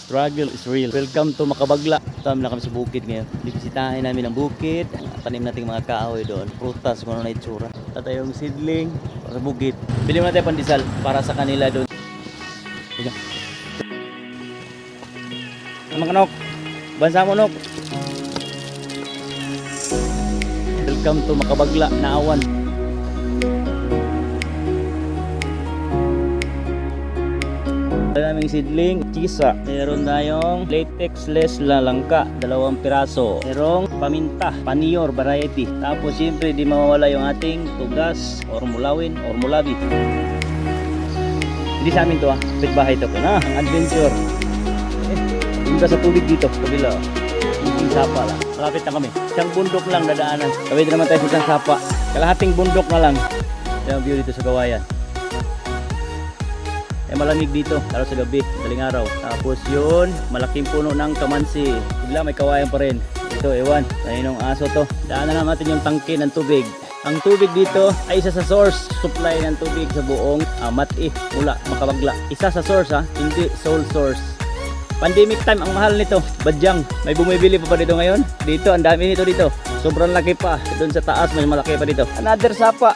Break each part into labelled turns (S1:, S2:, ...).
S1: Struggle is real. Welcome to Makabagla. Tama na kami sa bukid ngayon. Bibisitahin namin ang bukid. Tanim natin mga kahoy doon. Prutas, kung ano na itsura. At yung seedling sa bukid. Bili mo natin pandesal para sa kanila doon. Mga kanok. Bansa mo, nok. Welcome to Makabagla, Naawan. Daming seedling, chisa. Meron tayong latex-less lalangka, 2 piraso. Merong paminta, panior variety. Tapos siyempre di mawawala yung ating tugas or mulawin or mulabi. Hindi sa amin to pitbahay to ko na, adventure. Punta sa tubig dito, kabila. Hindi sapa lang. Malapit na kami. Isang bundok lang dadaanan. Tawid naman tayo sa isang sapa. Kalahating bundok na lang. Yung view dito sa Kawayan. Malamig dito, lalo sa gabi, daling araw. Tapos yun, malaking puno ng kamansi. Bigla may kawayan pa rin. Ito, ewan, kaninong aso to. Daanan na natin yung tangke ng tubig. Ang tubig dito ay isa sa source supply ng tubig sa buong Mati, mula Makabagla. Isa sa source hindi sole source. Pandemic time, ang mahal nito. Badyang, may bumibili pa dito ngayon. Dito, ang dami nito dito. Sobrang laki pa. Doon sa taas, may malaki pa dito. Another sapa.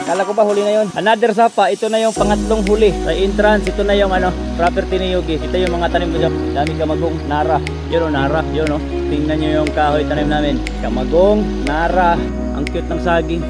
S1: Kala ko ba huli na yun? Another sapa, ito na yung pangatlong huli. Sa entrance, ito na yung property ni Yugi. Ito yung mga tanim ko dyan. Dami kamagong, nara. Yun o, nara. Yun o. Tingnan nyo yung kahoy tanim namin. Kamagong, nara. Ang cute ng saging.